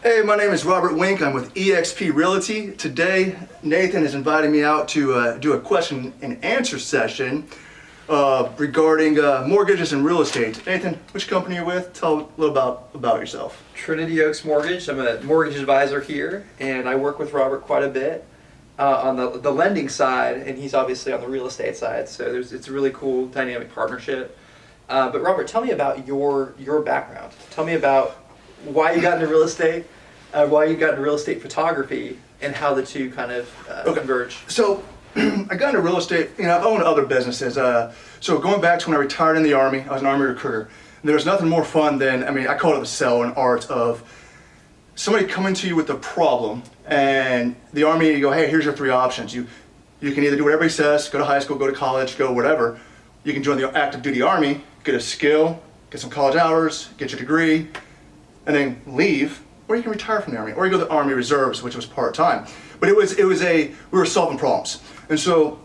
Hey, my name is Robert Wink. I'm with eXp Realty. Today, Nathan has invited me out to do a question and answer session regarding mortgages and real estate. Nathan, which company you're with? Tell a little about yourself. Trinity Oaks Mortgage. I'm a mortgage advisor here, and I work with Robert quite a bit on the lending side, and he's obviously on the real estate side. So it's a really cool dynamic partnership. But Robert, tell me about your background. Tell me about why you got into real estate, why you got into real estate photography, and how the two kind of converge. So I got into real estate. I've owned other businesses. So going back to when I retired in the Army, I was an Army recruiter. There was nothing more fun than, I call it the sell and art of somebody coming to you with a problem, and the Army, you go, hey, here's your three options. You can either do whatever he says, go to high school, go to college, go whatever. You can join the active duty Army, get a skill, get some college hours, get your degree, and then leave, or you can retire from the Army, or you go to the Army Reserves, which was part-time. But we were solving problems. And so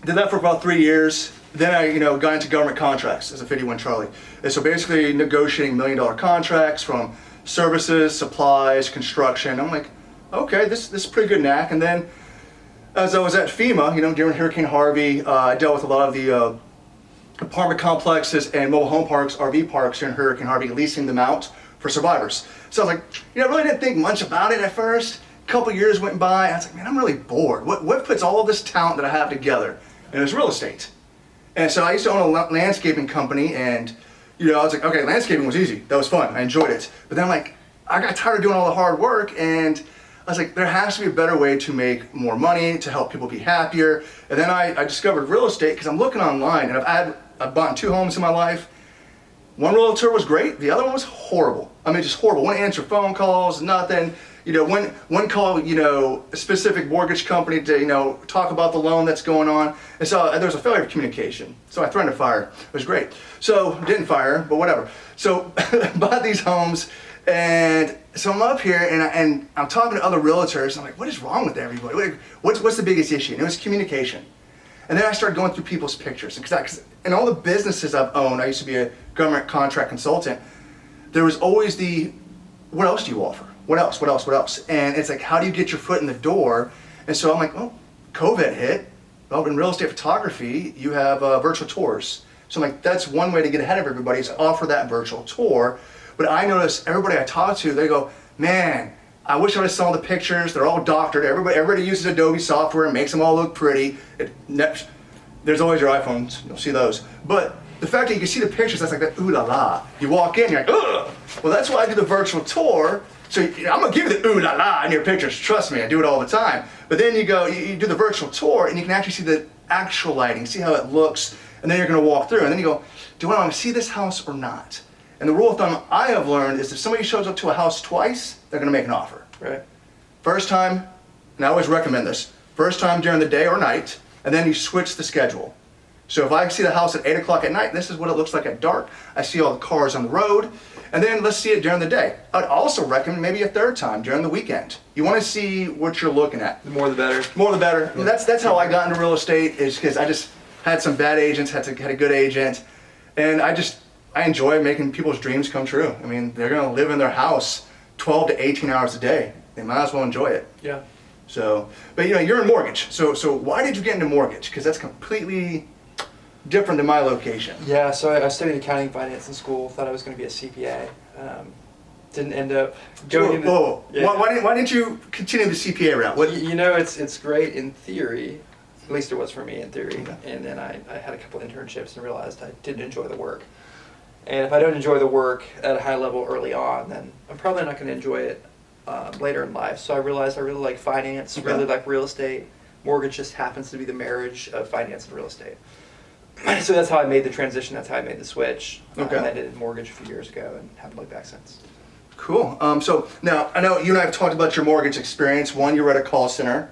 did that for about 3 years. Then I got into government contracts as a 51 Charlie. And so basically negotiating $1 million contracts from services, supplies, construction. I'm like, okay, this is a pretty good knack. And then as I was at FEMA, during Hurricane Harvey, I dealt with a lot of the apartment complexes and mobile home parks, RV parks during Hurricane Harvey, leasing them out for survivors. So I was like, I really didn't think much about it at first. A couple years went by, and I was like, man, I'm really bored. What puts all of this talent that I have together? And it was real estate. And so I used to own a landscaping company, and I was like, okay, landscaping was easy. That was fun. I enjoyed it. But then I got tired of doing all the hard work, and I was like, there has to be a better way to make more money, to help people be happier. And then I discovered real estate because I'm looking online, and I've bought 2 homes in my life. One realtor was great, the other one was horrible. Just horrible. Wouldn't answer phone calls, nothing. One call, a specific mortgage company to, talk about the loan that's going on. And so there was a failure of communication. So I threatened to fire. It was great. So didn't fire, but whatever. So bought these homes, and so I'm up here and I'm talking to other realtors. I'm like, what is wrong with everybody? What's the biggest issue? And it was communication. And then I started going through people's pictures. Because in all the businesses I've owned, I used to be a government contract consultant, there was always what else do you offer? What else? And it's like, how do you get your foot in the door? And so I'm like, well, COVID hit. Well, in real estate photography, you have virtual tours. So I'm like, that's one way to get ahead of everybody is offer that virtual tour. But I notice everybody I talk to, they go, man, I wish I would have saw the pictures. They're all doctored. Everybody uses Adobe software and makes them all look pretty. There's always your iPhones. You'll see those. But the fact that you can see the pictures, that's like that ooh la la. You walk in, you're like, ugh. Well, that's why I do the virtual tour. So I'm gonna give you the ooh la la in your pictures. Trust me, I do it all the time. But then you do the virtual tour, and you can actually see the actual lighting, see how it looks, and then you're gonna walk through, and then you go, do I want to see this house or not? And the rule of thumb I have learned is if somebody shows up to a house twice, they're gonna make an offer. Right. First time, and I always recommend this, first time during the day or night, and then you switch the schedule. So if I see the house at 8 o'clock at night, this is what it looks like at dark. I see all the cars on the road, and then let's see it during the day. I'd also recommend maybe a third time during the weekend. You want to see what you're looking at. The more the better. More the better. Yeah. That's how I got into real estate, is because I just had some bad agents, had a good agent, and I enjoy making people's dreams come true. They're going to live in their house 12 to 18 hours a day. They might as well enjoy it. Yeah. So, but you're in mortgage. So why did you get into mortgage? Because that's completely different than my location. Yeah, so I studied accounting and finance in school. Thought I was going to be a CPA. Didn't end up going into. Whoa. Yeah. Why didn't you continue the CPA route? It's great in theory. At least it was for me in theory. Okay. And then I had a couple internships and realized I didn't enjoy the work. And if I don't enjoy the work at a high level early on, then I'm probably not going to enjoy it later in life. So I realized I really like finance, Okay. really like real estate. Mortgage just happens to be the marriage of finance and real estate. So that's how I made the transition. That's how I made the switch. Okay. And I did mortgage a few years ago and haven't looked back since. Cool. So now I know you and I have talked about your mortgage experience. One, you were at a call center.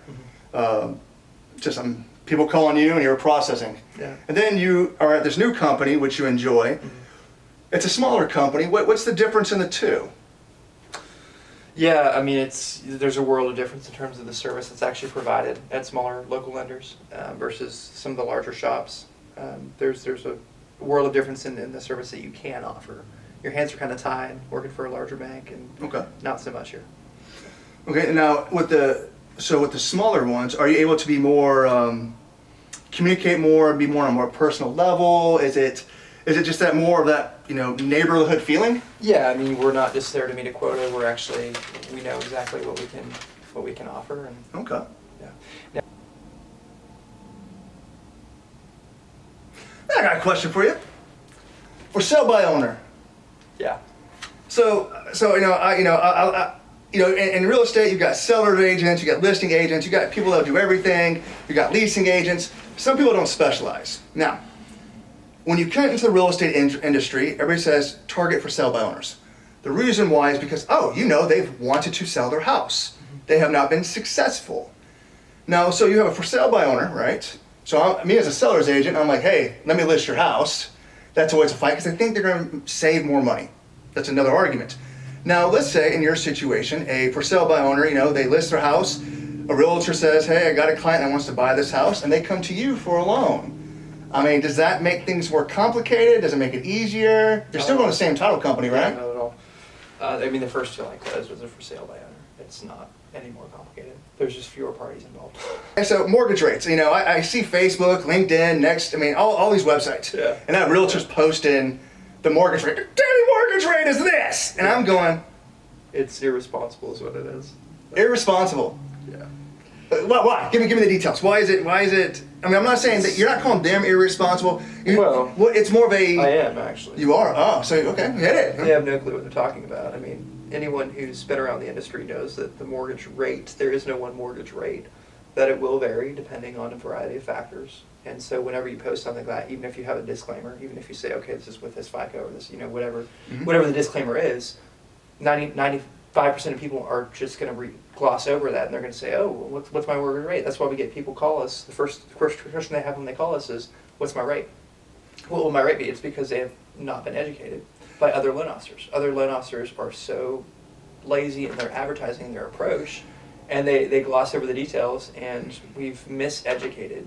Just some people calling you and you were processing. Yeah. And then you are at this new company, which you enjoy. Mm-hmm. It's a smaller company. What's the difference in the two? Yeah, there's a world of difference in terms of the service that's actually provided at smaller local lenders versus some of the larger shops. There's a world of difference in the service that you can offer. Your hands are kind of tied working for a larger bank, and Okay. not so much here. Okay, now with the smaller ones, are you able to be more communicate more, be more on a more personal level? Is it just that more of that neighborhood feeling? Yeah, I mean, we're not just there to meet a quota. We know exactly what we can offer, and Okay. yeah. I got a question for you. For sale by owner. Yeah. So in real estate, you've got seller agents, you got listing agents, you got people that do everything, you got leasing agents. Some people don't specialize. Now, when you get into the real estate industry, everybody says target for sale by owners. The reason why is because, they've wanted to sell their house. They have not been successful. Now, so you have a for sale by owner, right? So me as a seller's agent, I'm like, hey, let me list your house. That's always a fight because they think they're going to save more money. That's another argument. Now, let's say in your situation, a for sale by owner, they list their house. A realtor says, hey, I got a client that wants to buy this house, and they come to you for a loan. I mean, does that make things more complicated? Does it make it easier? You're still going to the same title company, right? Not at all. The first deal I closed was a for sale by owner. It's not any more complicated. There's just fewer parties involved. And so mortgage rates, I see Facebook, LinkedIn, Next, all these websites. Yeah. And that realtor's posting the mortgage rate. The daily mortgage rate is this. And I'm going, It's irresponsible is what it is. irresponsible. Yeah. Why? Give me the details. Why is it? I'm not saying that you're not calling them irresponsible. Well, it's more of a. I am, actually. You are. Oh, so okay, hit it. They have no clue what they're talking about. I mean, anyone who's been around the industry knows that the mortgage rate, there is no one mortgage rate, that it will vary depending on a variety of factors. And so whenever you post something like that, even if you have a disclaimer, even if you say, okay, this is with this FICO or this, whatever the disclaimer is, 95% of people are just going to gloss over that, and they're going to say, oh, well, what's my mortgage rate? That's why we get people call us. The first question they have when they call us is, what's my rate? What will my rate be? It's because they have not been educated by other loan officers. Other loan officers are so lazy in their advertising and their approach, and they gloss over the details, and we've miseducated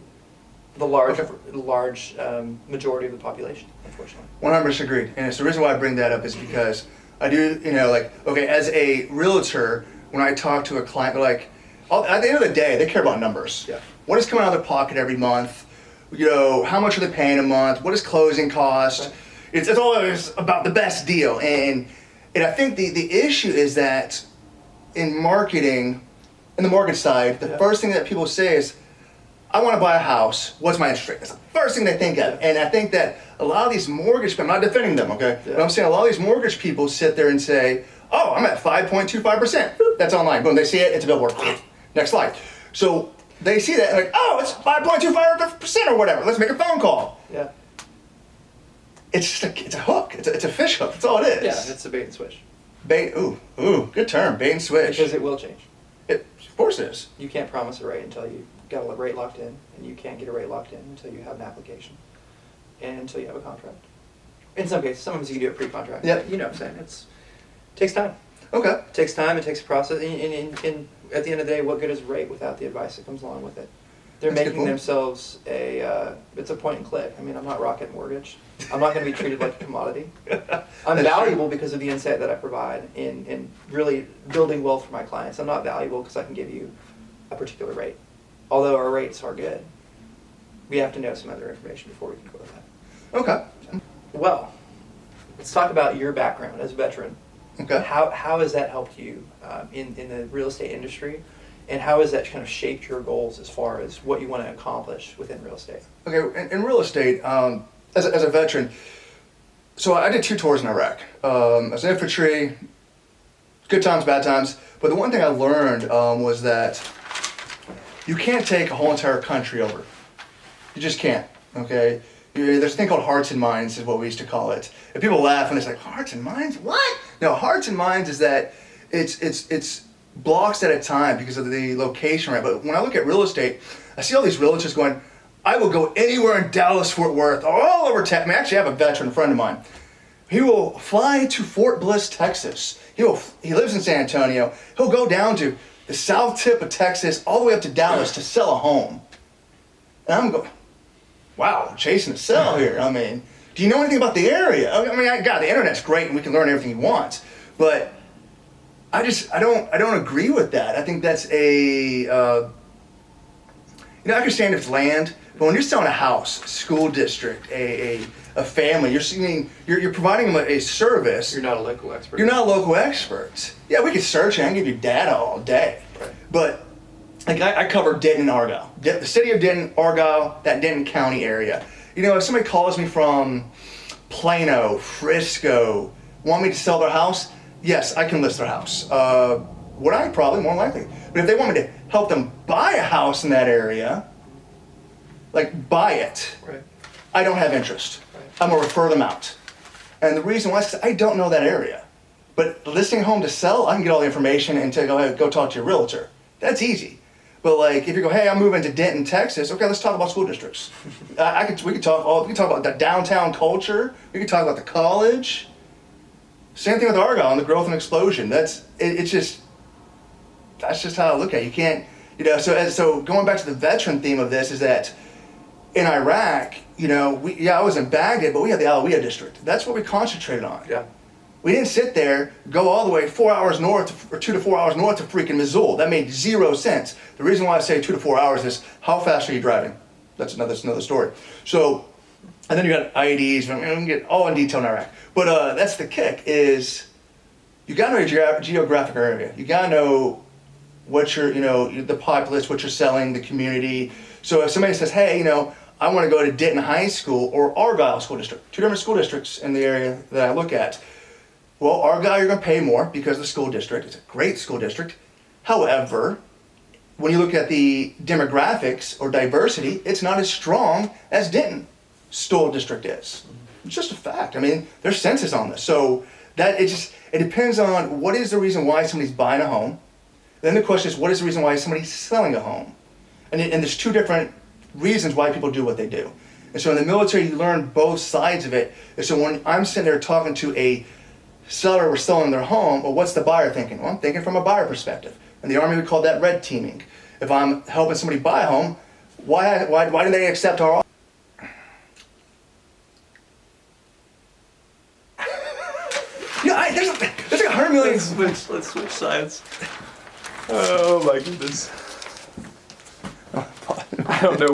the large majority of the population, unfortunately. 100% agreed. And it's the reason why I bring that up is because I do, as a realtor, when I talk to a client, they're like, at the end of the day, they care about numbers. Yeah. What is coming out of their pocket every month? How much are they paying a month? What is closing cost? Right. It's always about the best deal. And I think the issue is that in marketing, in the mortgage side, the first thing that people say is, I want to buy a house. What's my interest rate? That's the first thing they think of. And I think that a lot of these mortgage, I'm not defending them, okay? Yeah. But I'm saying a lot of these mortgage people sit there and say, oh, I'm at 5.25%. That's online. Boom, they see it, it's a billboard. Next slide. So they see that, like, oh, it's 5.25% or whatever. Let's make a phone call. Yeah. It's just it's a hook. It's a fish hook. That's all it is. Yeah, it's a bait and switch. Bait, ooh, good term, bait and switch. Because it will change. Of course it is. You can't promise a rate until you got a rate locked in, and you can't get a rate locked in until you have an application, and until you have a contract. In some cases, sometimes you can do it pre-contract. Yeah. You know what I'm saying? It takes time. Okay. It takes time, it takes a process, and at the end of the day, what good is a rate without the advice that comes along with it? They're That's a good making point. themselves it's a point and click. I mean, I'm not Rocket Mortgage. I'm not going to be treated like a commodity. I'm That's valuable because of the insight that I provide in really building wealth for my clients. I'm not valuable because I can give you a particular rate. Although our rates are good, we have to know some other information before we can go with that. Okay. Well, let's talk about your background as a veteran. Okay. How has that helped you in the real estate industry, and how has that kind of shaped your goals as far as what you want to accomplish within real estate? Okay, in real estate, as a veteran, so I did 2 tours in Iraq. As infantry, good times, bad times. But the one thing I learned was that you can't take a whole entire country over. You just can't, okay? There's a thing called hearts and minds is what we used to call it. And people laugh and it's like, hearts and minds? What? No, hearts and minds is that it's blocks at a time because of the location, right? But when I look at real estate, I see all these realtors going, I will go anywhere in Dallas, Fort Worth, or all over Texas. I mean, actually, I have a veteran friend of mine. He will fly to Fort Bliss, Texas. He lives in San Antonio. He'll go down to the south tip of Texas, all the way up to Dallas to sell a home. And I'm going, wow, chasing a sell here. I mean, do you know anything about the area? I mean, God, the internet's great and we can learn everything you want. But I don't agree with that. I think that's I understand if it's land, but when you're selling a house, school district, a family, you're providing them a service. You're not a local expert. You're not a local expert. Yeah, we could search and I can give you data all day. Right. But like I cover Denton and Argyle. The city of Denton, Argyle, that Denton County area. If somebody calls me from Plano, Frisco, want me to sell their house, yes, I can list their house. Would I? Probably, more likely. But if they want me to help them buy a house in that area, like buy it, Right. I don't have interest. Right. I'm gonna refer them out. And the reason why is because I don't know that area. But listing a home to sell, I can get all the information and go talk to your realtor. That's easy. But like if you go, hey, I'm moving to Denton, Texas. Okay, let's talk about school districts. We could talk about the downtown culture. We could talk about the college. Same thing with Argyle and the growth and explosion. That's just how I look at it. You can't, so going back to the veteran theme of this is that in Iraq, I was in Baghdad, but we had the Alawiyah district. That's what we concentrated on. Yeah. We didn't sit there, go all the way 2 to 4 hours north to freaking Mosul. That made zero sense. The reason why I say 2 to 4 hours is how fast are you driving? That's another story. So, and then you got IEDs, and we can get all in detail in Iraq. But that's the kick is you got to know your geographic area. You got to know what the populace, what you're selling, the community. So if somebody says, hey, I want to go to Denton High School or Argyle School District, 2 different school districts in the area that I look at. Well, Argyle, you're going to pay more because of the school district. It's a great school district. However, when you look at the demographics or diversity, it's not as strong as Denton school district is. It's just a fact. I mean, there's census on this. So it depends on what is the reason why somebody's buying a home. Then the question is, what is the reason why somebody's selling a home? And there's 2 different reasons why people do what they do. And so in the military, you learn both sides of it. And so when I'm sitting there talking to a seller we're selling their home, well, what's the buyer thinking? Well, I'm thinking from a buyer perspective. In the Army, we call that red teaming. If I'm helping somebody buy a home, why do they accept our offer? There's like 100 million. Let's switch sides. Oh my goodness. I don't know.